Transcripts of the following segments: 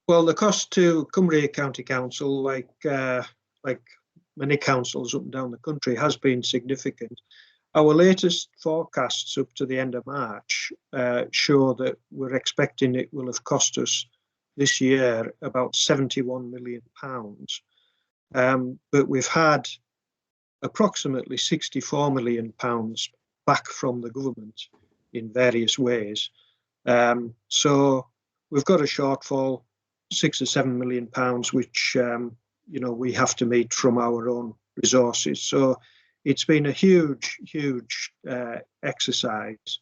Well, the cost to Cumbria County Council, like many councils up and down the country, has been significant. Our latest forecasts up to the end of March show that we're expecting it will have cost us this year about £71 million. But we've had approximately £64 million back from the government in various ways. So we've got a shortfall, £6 or £7 million, which we have to meet from our own resources. So it's been a huge exercise,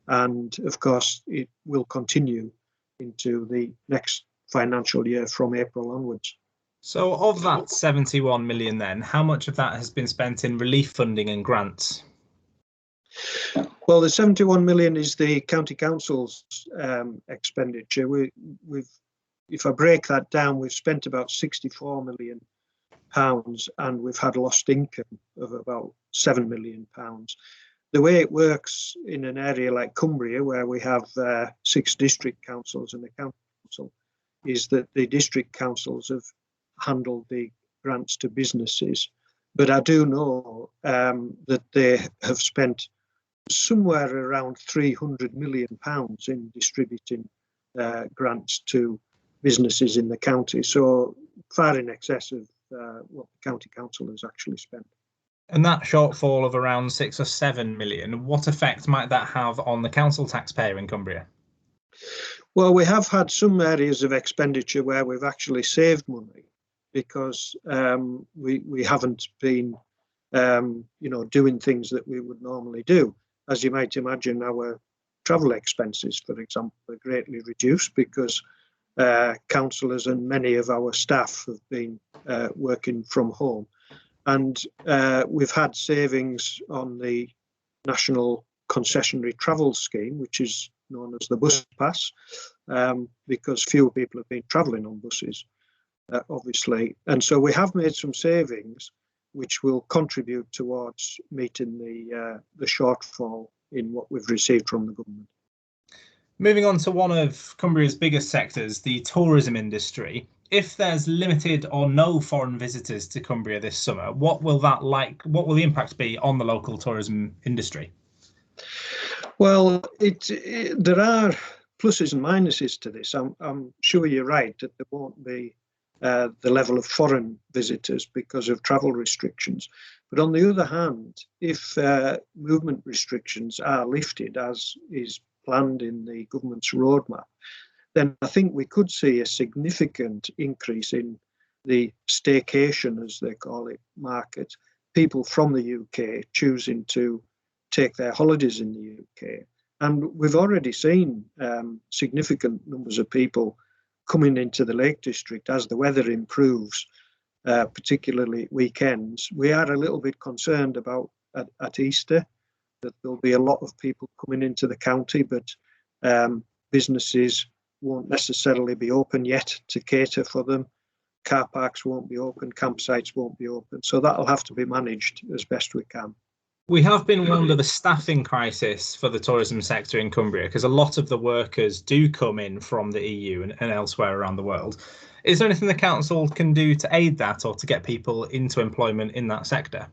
and of course it will continue into the next financial year from April onwards. So of that 71 million then, how much of that has been spent in relief funding and grants? Well, the 71 million is the county council's expenditure. If I break that down, we've spent about 64 million pounds, and we've had lost income of about 7 million pounds. The way it works in an area like Cumbria, where we have 6 district councils and the county council, is that the district councils have handled the grants to businesses. But I do know that they have spent somewhere around 300 million pounds in distributing grants to businesses in the county. So far in excess of what the county council has actually spent. And that shortfall of around 6 or 7 million, what effect might that have on the council taxpayer in Cumbria? Well, we have had some areas of expenditure where we've actually saved money because we haven't been, doing things that we would normally do. As you might imagine, our travel expenses, for example, are greatly reduced because councillors and many of our staff have been working from home. And we've had savings on the National Concessionary Travel Scheme, which is known as the Bus Pass, because fewer people have been travelling on buses, obviously. And so we have made some savings, which will contribute towards meeting the shortfall in what we've received from the government. Moving on to one of Cumbria's biggest sectors, the tourism industry. If there's limited or no foreign visitors to Cumbria this summer, what will the impact be on the local tourism industry? Well, there are pluses and minuses to this. I'm sure you're right that there won't be the level of foreign visitors because of travel restrictions. But on the other hand, if movement restrictions are lifted, as is planned in the government's roadmap, then I think we could see a significant increase in the staycation, as they call it, market. People from the UK choosing to take their holidays in the UK. And we've already seen significant numbers of people coming into the Lake District as the weather improves, particularly weekends. We are a little bit concerned about at Easter that there'll be a lot of people coming into the county, but businesses won't necessarily be open yet to cater for them. Car parks won't be open, campsites won't be open. So that'll have to be managed as best we can. We have been warned of a staffing crisis for the tourism sector in Cumbria because a lot of the workers do come in from the EU and elsewhere around the world. Is there anything the council can do to aid that or to get people into employment in that sector?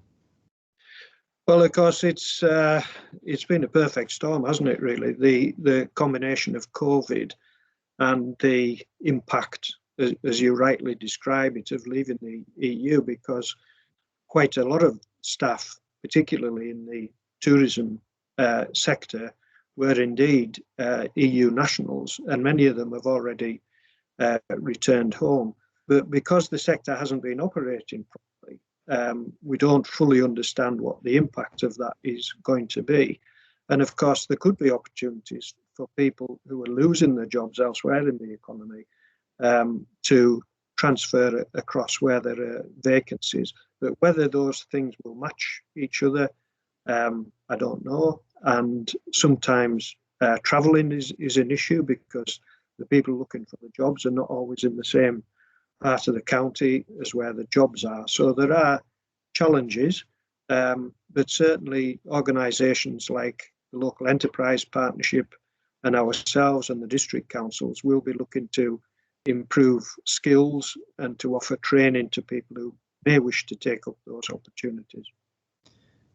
Well, of course, it's been a perfect storm, hasn't it, really? The combination of COVID and the impact, as you rightly describe it, of leaving the EU, because quite a lot of staff, particularly in the tourism sector, were indeed EU nationals, and many of them have already returned home. But because the sector hasn't been operating properly, we don't fully understand what the impact of that is going to be. And of course, there could be opportunities for people who are losing their jobs elsewhere in the economy to transfer across where there are vacancies. But whether those things will match each other, I don't know. And sometimes travelling is an issue because the people looking for the jobs are not always in the same part of the county as where the jobs are. So there are challenges, but certainly organisations like the Local Enterprise Partnership and ourselves and the district councils will be looking to improve skills and to offer training to people who may wish to take up those opportunities.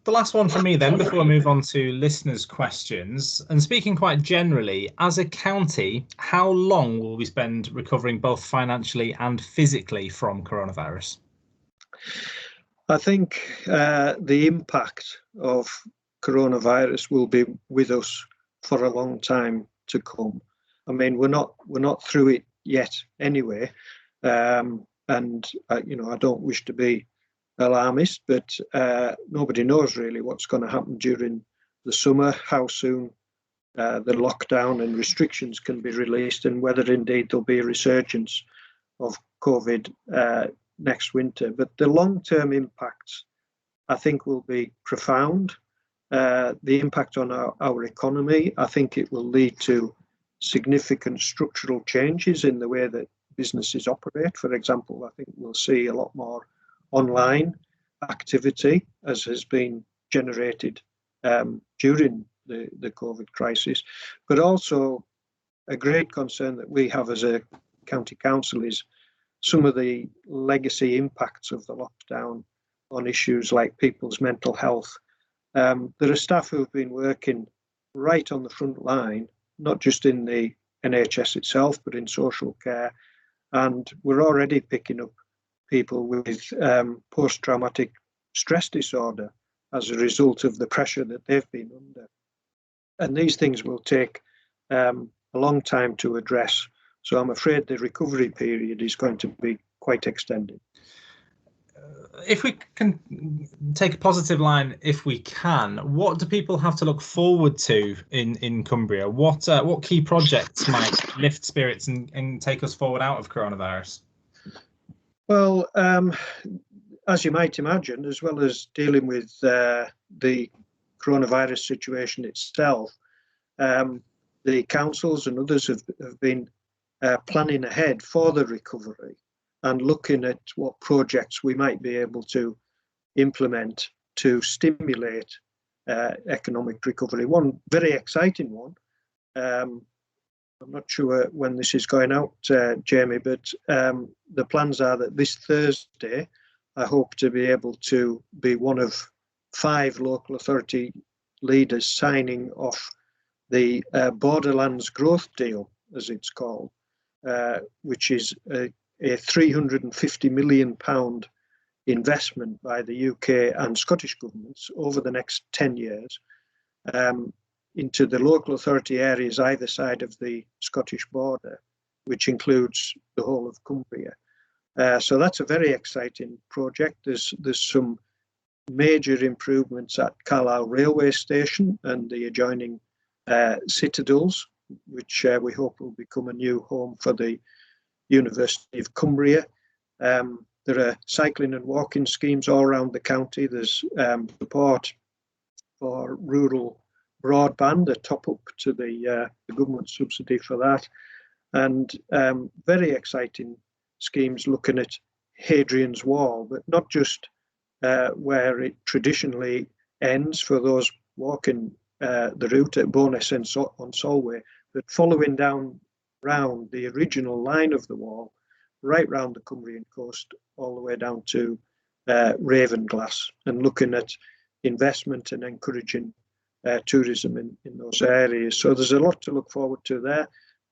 The last one from me then, before we move on to listeners' questions, and speaking quite generally, as a county, how long will we spend recovering both financially and physically from coronavirus? I think the impact of coronavirus will be with us for a long time to come. I mean, we're not through it yet anyway, and I don't wish to be alarmist, but nobody knows really what's going to happen during the summer, how soon the lockdown and restrictions can be released, and whether indeed there'll be a resurgence of COVID next winter. But the long-term impacts, I think, will be profound. The impact on our economy, I think it will lead to significant structural changes in the way that businesses operate. For example, I think we'll see a lot more online activity, as has been generated during the COVID crisis. But also a great concern that we have as a county council is some of the legacy impacts of the lockdown on issues like people's mental health. There are staff who've been working right on the front line, not just in the NHS itself, but in social care. And we're already picking up people with post-traumatic stress disorder as a result of the pressure that they've been under. And these things will take a long time to address. So I'm afraid the recovery period is going to be quite extended. If we can take a positive line, if we can, what do people have to look forward to in Cumbria? What key projects might lift spirits and take us forward out of coronavirus? Well, as you might imagine, as well as dealing with the coronavirus situation itself, the councils and others have been planning ahead for the recovery and looking at what projects we might be able to implement to stimulate economic recovery. One very exciting one, I'm not sure when this is going out, Jamie, but the plans are that this Thursday, I hope to be able to be one of 5 local authority leaders signing off the Borderlands Growth Deal, as it's called, which is a £350 million investment by the UK and Scottish governments over the next 10 years into the local authority areas either side of the Scottish border, which includes the whole of Cumbria. So that's a very exciting project. There's some major improvements at Carlisle Railway Station and the adjoining citadels, which we hope will become a new home for the University of Cumbria. There are cycling and walking schemes all around the county. There's support for rural broadband, a top up to the government subsidy for that, and very exciting schemes looking at Hadrian's Wall, but not just where it traditionally ends for those walking the route at Bowness and on Solway, but following down round the original line of the wall, right round the Cumbrian coast, all the way down to Ravenglass, and looking at investment and encouraging tourism in those areas. So there's a lot to look forward to there.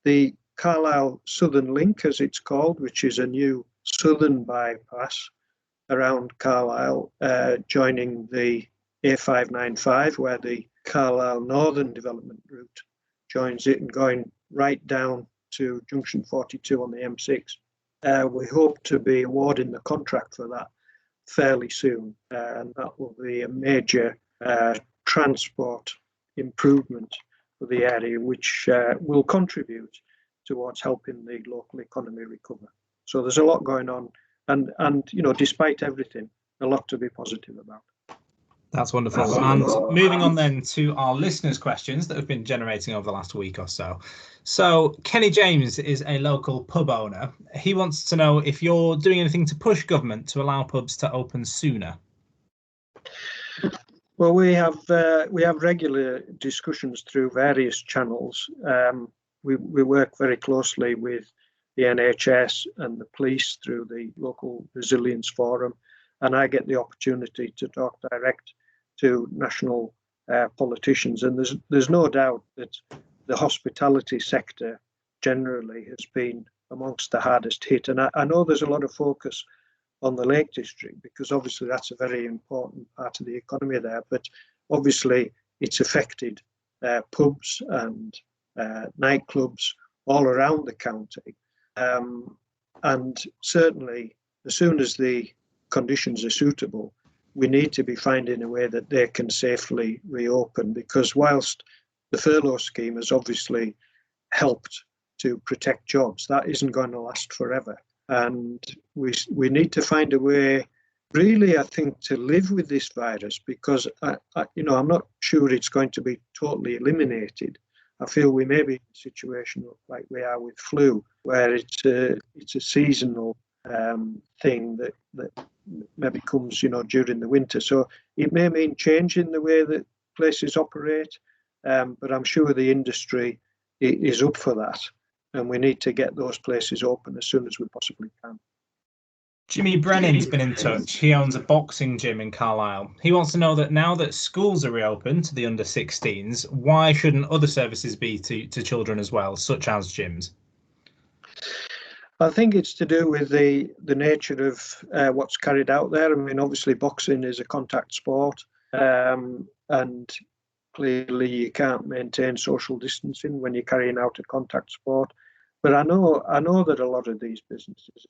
The Carlisle Southern Link, as it's called, which is a new southern bypass around Carlisle, joining the A595, where the Carlisle Northern Development Route joins it, and going right down to Junction 42 on the M6. We hope to be awarding the contract for that fairly soon, and that will be a major transport improvement for the area, which will contribute towards helping the local economy recover. So there's a lot going on, and despite everything, a lot to be positive about. That's wonderful. And moving on then to our listeners' questions that have been generating over the last week or so. So Kenny James is a local pub owner. He wants to know if you're doing anything to push government to allow pubs to open sooner. Well, we have regular discussions through various channels. We work very closely with the NHS and the police through the local resilience forum, and I get the opportunity to talk direct to national politicians. And there's no doubt that the hospitality sector generally has been amongst the hardest hit. And I know there's a lot of focus on the Lake District because obviously that's a very important part of the economy there. But obviously it's affected pubs and nightclubs all around the county. And certainly as soon as the conditions are suitable, we need to be finding a way that they can safely reopen, because whilst the furlough scheme has obviously helped to protect jobs, that isn't going to last forever. And we need to find a way, really, I think, to live with this virus, because I'm not sure it's going to be totally eliminated. I feel we may be in a situation like we are with flu, where it's a seasonal thing that maybe comes, during the winter. So it may mean changing the way that places operate, but I'm sure the industry is up for that, and we need to get those places open as soon as we possibly can. Jimmy Brennan's been in touch. He owns a boxing gym in Carlisle. He wants to know that now that schools are reopened to the under 16s, why shouldn't other services be to children as well, such as gyms? I think it's to do with the nature of what's carried out there. I mean, obviously boxing is a contact sport, and clearly you can't maintain social distancing when you're carrying out a contact sport. But I know that a lot of these businesses,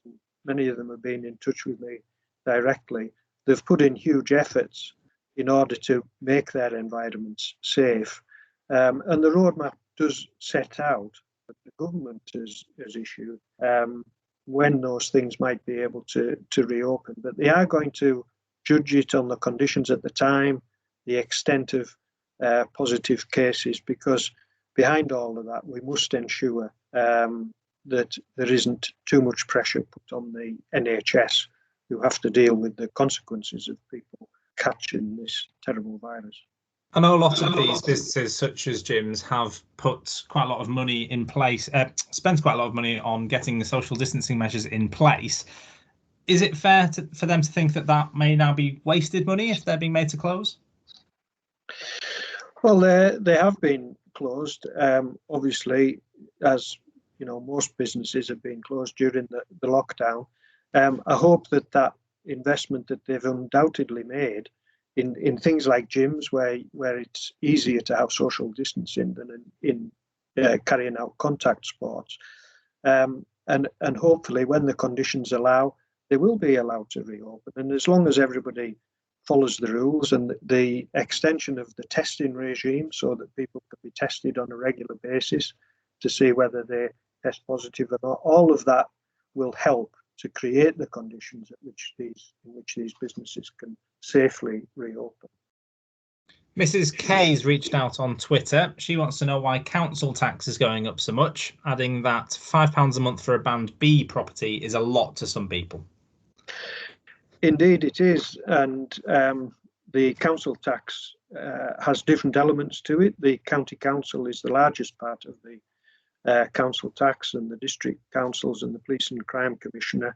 many of them have been in touch with me directly, they've put in huge efforts in order to make their environments safe. And the roadmap does set out that the government has issued when those things might be able to reopen. But they are going to judge it on the conditions at the time, the extent of positive cases, because behind all of that, we must ensure that there isn't too much pressure put on the NHS, who have to deal with the consequences of people catching this terrible virus. I know a lot of these businesses, such as gyms, have put quite a lot of money in place, spent quite a lot of money on getting the social distancing measures in place. Is it fair for them to think that may now be wasted money if they're being made to close? Well, they have been closed. Obviously, as most businesses have been closed during the lockdown. I hope that investment that they've undoubtedly made in things like gyms, where it's easier to have social distancing than in carrying out contact sports, and hopefully when the conditions allow, they will be allowed to reopen. And as long as everybody follows the rules, and the extension of the testing regime so that people can be tested on a regular basis to see whether they test positive or not, all of that will help to create the conditions in which these businesses can safely reopen. Mrs. K's reached out on Twitter. She wants to know why council tax is going up so much, adding that £5 a month for a Band B property is a lot to some people. Indeed it is, and the council tax has different elements to it. The county council is the largest part of the council tax, and the district councils and the police and crime commissioner,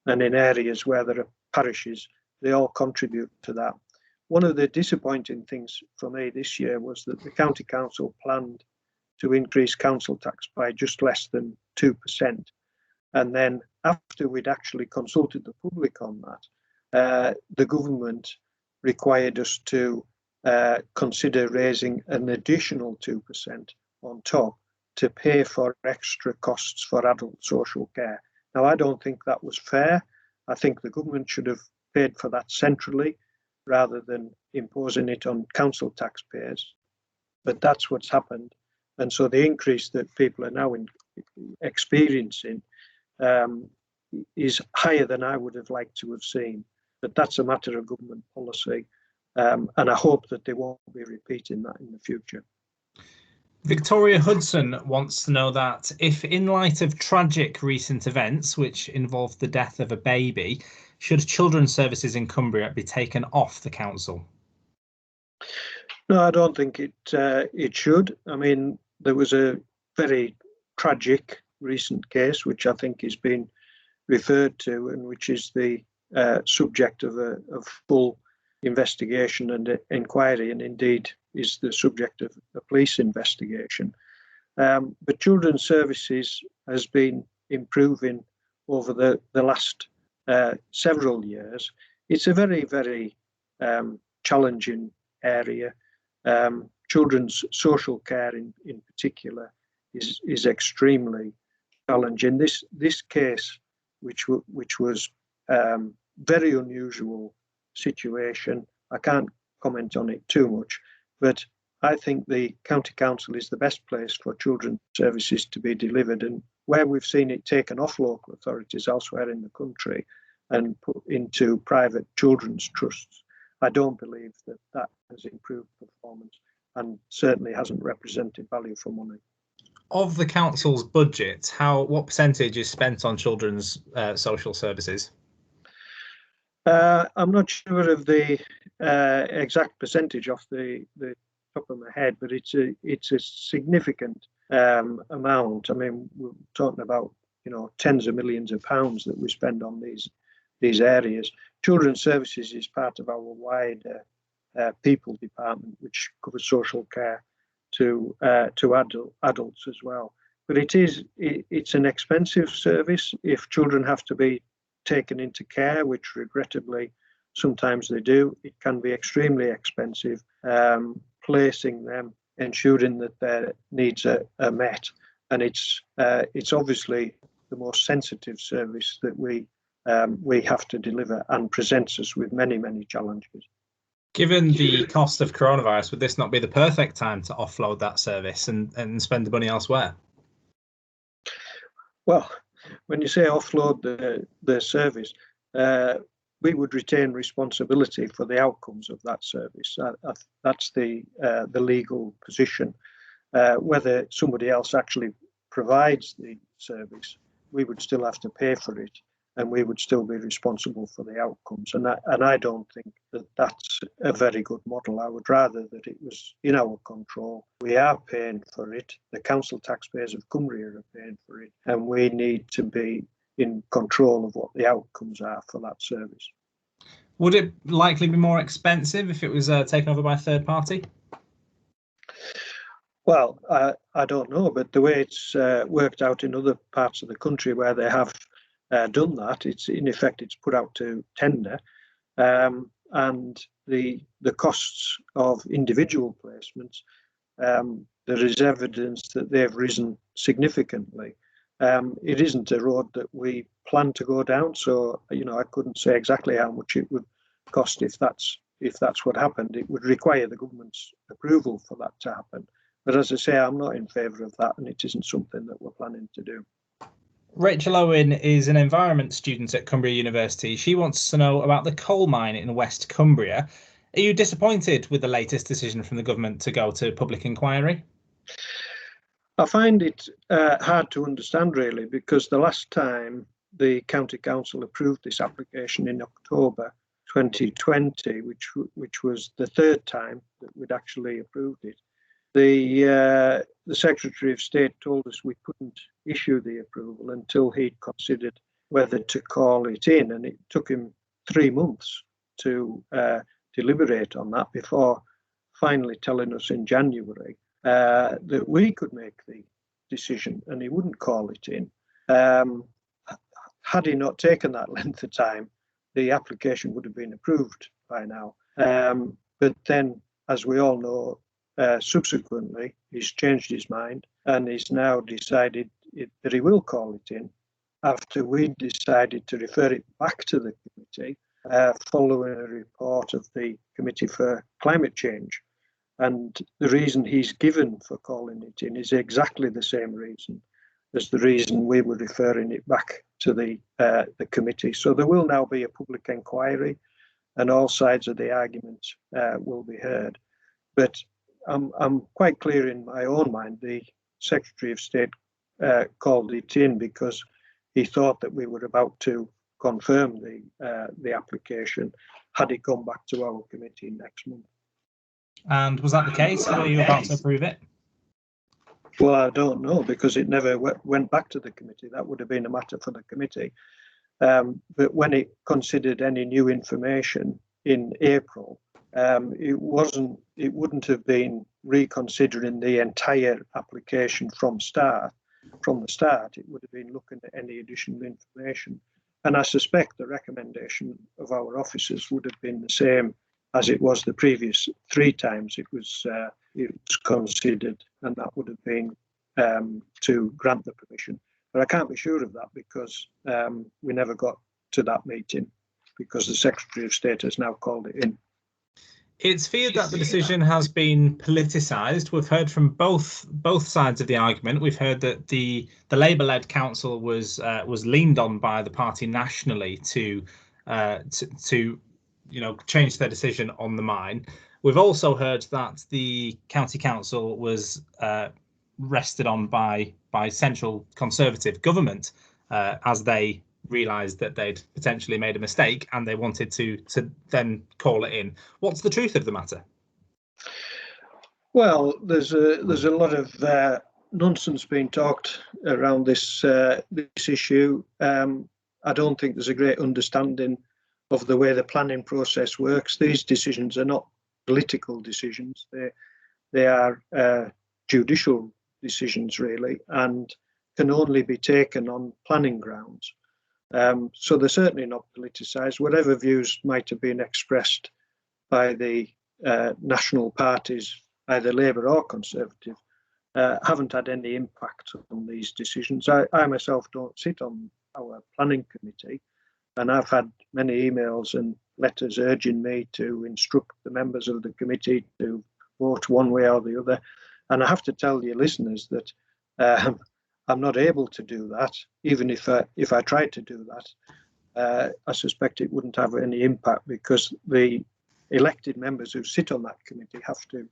and in areas where there are parishes, they all contribute to that. One of the disappointing things for me this year was that the county council planned to increase council tax by just less than 2%. And then after we'd actually consulted the public on that, the government required us to consider raising an additional 2% on top to pay for extra costs for adult social care. Now, I don't think that was fair. I think the government should have paid for that centrally rather than imposing it on council taxpayers. But that's what's happened. And so the increase that people are now experiencing is higher than I would have liked to have seen. But that's a matter of government policy. And I hope that they won't be repeating that in the future. Victoria Hudson wants to know that if, in light of tragic recent events, which involved the death of a baby, should children's services in Cumbria be taken off the council? No, I don't think it should. I mean, there was a very tragic recent case, which I think has been referred to, and which is the subject of a full investigation and inquiry, and indeed is the subject of a police investigation. But Children's Services has been improving over the last several years. It's a very, very challenging area. Children's social care in particular is extremely challenging. This case, which was very unusual situation, I can't comment on it too much, but I think the County Council is the best place for children's services to be delivered, and where we've seen it taken off local authorities elsewhere in the country and put into private children's trusts, I don't believe that has improved performance and certainly hasn't represented value for money. Of the council's budget, what percentage is spent on children's social services? I'm not sure of the exact percentage off the top of my head, but it's a significant amount. I mean, we're talking about tens of millions of pounds that we spend on these areas. Children's Services is part of our wider people department, which covers social care to adults as well. But it's an expensive service. If children have to be taken into care, which regrettably sometimes they do, it can be extremely expensive. Placing them, ensuring that their needs are met, and it's obviously the most sensitive service that we have to deliver, and presents us with many challenges. Given the cost of coronavirus, would this not be the perfect time to offload that service and spend the money elsewhere? Well, when you say offload the service, we would retain responsibility for the outcomes of that service. That's the legal position. Whether somebody else actually provides the service, we would still have to pay for it, and we would still be responsible for the outcomes. And I don't think that that's a very good model. I would rather that it was in our control. We are paying for it. The council taxpayers of Cumbria are paying for it, and we need to be in control of what the outcomes are for that service. Would it likely be more expensive if it was taken over by a third party? Well, I don't know, but the way it's worked out in other parts of the country where they have done that, it's put out to tender, and the costs of individual placements, there is evidence that they've risen significantly. It isn't a road that we plan to go down, so I couldn't say exactly how much it would cost if that's what happened. It would require the government's approval for that to happen. But as I say, I'm not in favour of that, and it isn't something that we're planning to do. Rachel Owen is an environment student at Cumbria University. She wants to know about the coal mine in West Cumbria. Are you disappointed with the latest decision from the government to go to public inquiry? I find it hard to understand, really, because the last time the County Council approved this application in October 2020, which was the third time that we'd actually approved it, the Secretary of State told us we couldn't issue the approval until he'd considered whether to call it in, and it took him 3 months to deliberate on that before finally telling us in January that we could make the decision, and he wouldn't call it in. Had he not taken that length of time, the application would have been approved by now. But then, as we all know, subsequently he's changed his mind, and he's now decided that he will call it in after we decided to refer it back to the committee following a report of the Committee for Climate Change. And the reason he's given for calling it in is exactly the same reason as the reason we were referring it back to the committee. So there will now be a public inquiry, and all sides of the argument will be heard. But I'm quite clear in my own mind, the Secretary of State called it in because he thought that we were about to confirm the application had it gone back to our committee next month. And was that the case? Were you about to approve it? Well, I don't know, because it never went back to the committee. That would have been a matter for the committee. But when it considered any new information in April, it wouldn't have been reconsidering the entire application from the start. It would have been looking at any additional information. And I suspect the recommendation of our officers would have been the same as it was the previous 3 times it was considered, and that would have been to grant the permission. But I can't be sure of that, because we never got to that meeting, because the Secretary of State has now called it in. It's feared that the decision has been politicised. We've heard from both sides of the argument. We've heard that the Labour-led council was leaned on by the party nationally to change their decision on the mine. We've also heard that the county council was rested on by central Conservative government as they realised that they'd potentially made a mistake, and they wanted to then call it in. What's the truth of the matter? Well, there's a lot of nonsense being talked around this issue. I don't think there's a great understanding of the way the planning process works. These decisions are not political decisions. They are judicial decisions, really, and can only be taken on planning grounds. So they're certainly not politicised. Whatever views might have been expressed by the national parties, either Labour or Conservative, haven't had any impact on these decisions. I myself don't sit on our planning committee, and I've had many emails and letters urging me to instruct the members of the committee to vote one way or the other. And I have to tell your listeners that I'm not able to do that. Even if I tried to do that, I suspect it wouldn't have any impact, because the elected members who sit on that committee have to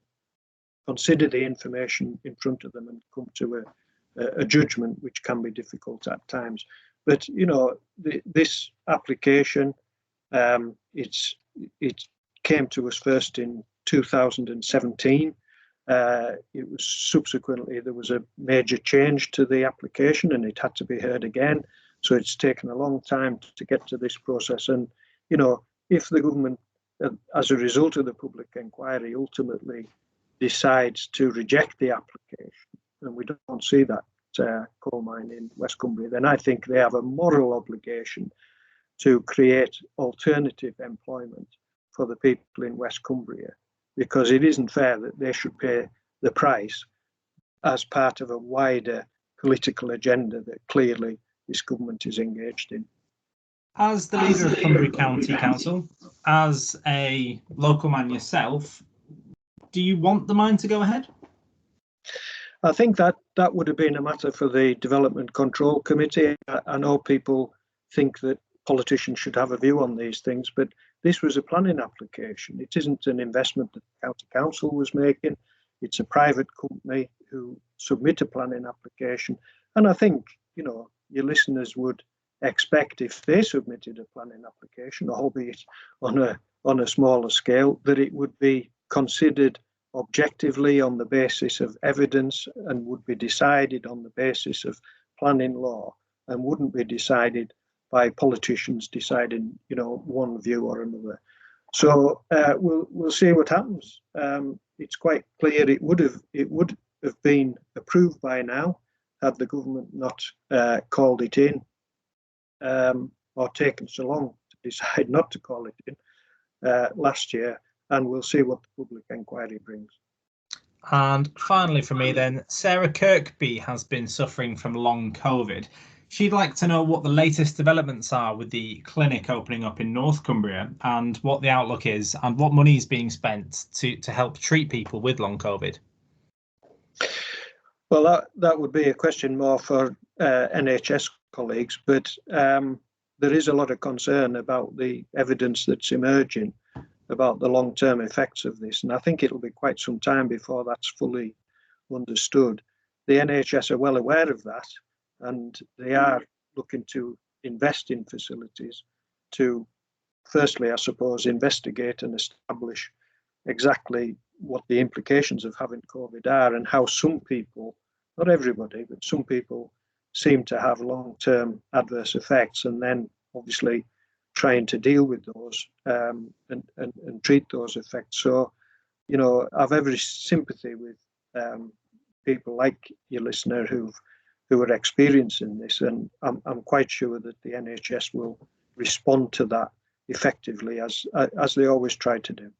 consider the information in front of them and come to a judgment, which can be difficult at times. But this application, it came to us first in 2017. It was subsequently, there was a major change to the application, and it had to be heard again. So it's taken a long time to get to this process. And if the government, as a result of the public inquiry, ultimately decides to reject the application, and we don't see that coal mine in West Cumbria, then I think they have a moral obligation to create alternative employment for the people in West Cumbria, because it isn't fair that they should pay the price as part of a wider political agenda that clearly this government is engaged in. As the leader of Cumbria County Council, as a local man yourself, do you want the mine to go ahead? I think that would have been a matter for the Development Control Committee. I know people think that politicians should have a view on these things, but this was a planning application. It isn't an investment that the County Council was making. It's a private company who submit a planning application. And I think, your listeners would expect, if they submitted a planning application, albeit on a smaller scale, that it would be considered objectively on the basis of evidence and would be decided on the basis of planning law, and wouldn't be decided by politicians deciding, one view or another. So we'll see what happens. It's quite clear it would have been approved by now had the government not called it in, or taken so long to decide not to call it in last year. And we'll see what the public inquiry brings. And finally for me then, Sarah Kirkby has been suffering from long COVID. She'd like to know what the latest developments are with the clinic opening up in North Cumbria, and what the outlook is, and what money is being spent to help treat people with long COVID. Well, that would be a question more for NHS colleagues, but there is a lot of concern about the evidence that's emerging about the long-term effects of this, and I think it'll be quite some time before that's fully understood. The NHS are well aware of that, and they are looking to invest in facilities to, firstly, I suppose, investigate and establish exactly what the implications of having COVID are, and how some people not everybody, but some people seem to have long-term adverse effects, and then obviously trying to deal with those and treat those effects. So, you know, I've every sympathy with people like your listener who are experiencing this, and I'm quite sure that the NHS will respond to that effectively as they always try to do.